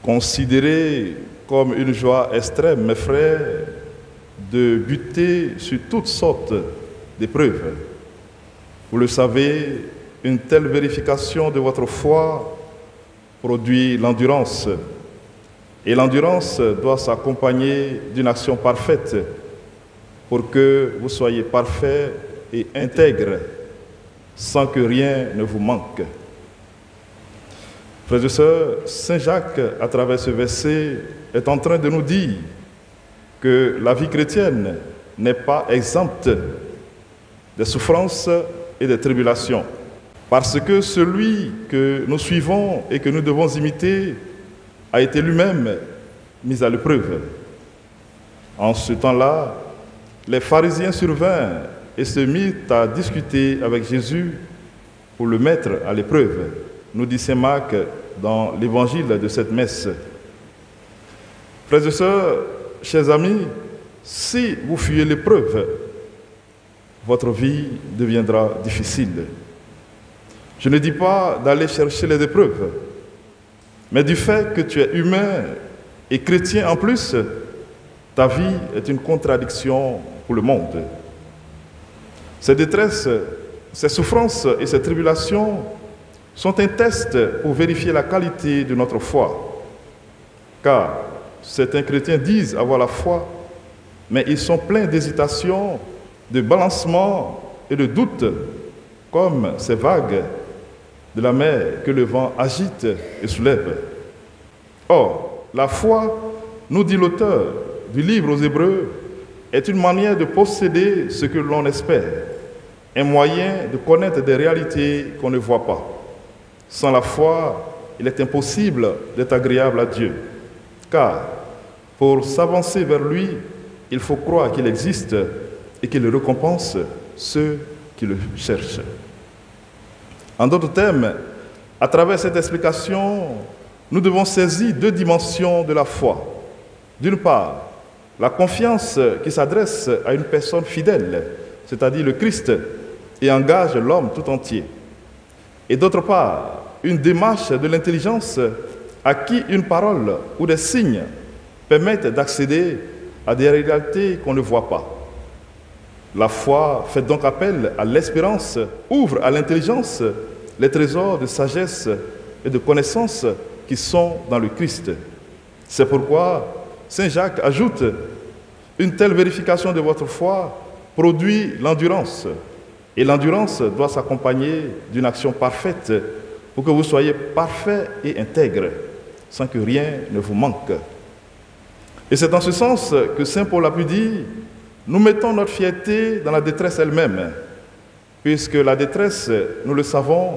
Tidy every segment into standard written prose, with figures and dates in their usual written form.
Considérez comme une joie extrême, mes frères, de buter sur toutes sortes d'épreuves. Vous le savez, une telle vérification de votre foi produit l'endurance. Et l'endurance doit s'accompagner d'une action parfaite pour que vous soyez parfait et intègre, sans que rien ne vous manque. Frères et sœurs, Saint Jacques, à travers ce verset, est en train de nous dire que la vie chrétienne n'est pas exempte des souffrances et des tribulations. Parce que celui que nous suivons et que nous devons imiter a été lui-même mis à l'épreuve. En ce temps-là, les pharisiens survinrent et se mirent à discuter avec Jésus pour le mettre à l'épreuve, nous dit saint Marc dans l'évangile de cette messe. Frères et sœurs, chers amis, si vous fuyez l'épreuve, votre vie deviendra difficile. Je ne dis pas d'aller chercher les épreuves, mais du fait que tu es humain et chrétien en plus, ta vie est une contradiction pour le monde. Ces détresses, ces souffrances et ces tribulations sont un test pour vérifier la qualité de notre foi. Car certains chrétiens disent avoir la foi, mais ils sont pleins d'hésitation, de balancement et de doute, comme ces vagues de la mer que le vent agite et soulève. Or, la foi, nous dit l'auteur du livre aux Hébreux, est une manière de posséder ce que l'on espère, un moyen de connaître des réalités qu'on ne voit pas. Sans la foi, il est impossible d'être agréable à Dieu, car pour s'avancer vers lui, il faut croire qu'il existe et qu'il récompense ceux qui le cherchent. En d'autres termes, à travers cette explication, nous devons saisir deux dimensions de la foi. D'une part, la confiance qui s'adresse à une personne fidèle, c'est-à-dire le Christ, et engage l'homme tout entier. Et d'autre part, une démarche de l'intelligence à qui une parole ou des signes permettent d'accéder à des réalités qu'on ne voit pas. La foi fait donc appel à l'espérance, ouvre à l'intelligence les trésors de sagesse et de connaissance qui sont dans le Christ. C'est pourquoi saint Jacques ajoute: une telle vérification de votre foi produit l'endurance. Et l'endurance doit s'accompagner d'une action parfaite pour que vous soyez parfait et intègre, sans que rien ne vous manque. Et c'est en ce sens que saint Paul a pu dire: nous mettons notre fierté dans la détresse elle-même, puisque la détresse, nous le savons,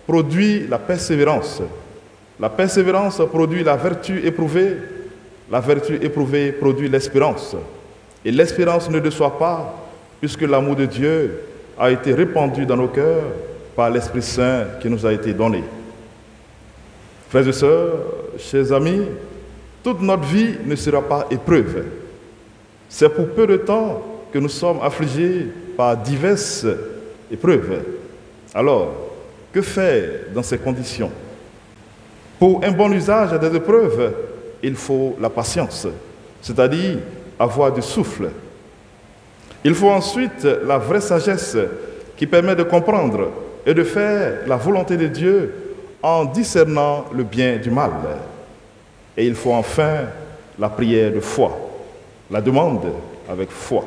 produit la persévérance. La persévérance produit la vertu éprouvée produit l'espérance. Et l'espérance ne déçoit pas, puisque l'amour de Dieu a été répandu dans nos cœurs par l'Esprit Saint qui nous a été donné. Frères et sœurs, chers amis, toute notre vie ne sera pas épreuve. C'est pour peu de temps que nous sommes affligés par diverses épreuves. Alors, que faire dans ces conditions? Pour un bon usage des épreuves, il faut la patience, c'est-à-dire avoir du souffle. Il faut ensuite la vraie sagesse qui permet de comprendre et de faire la volonté de Dieu en discernant le bien du mal. Et il faut enfin la prière de foi, la demande avec foi.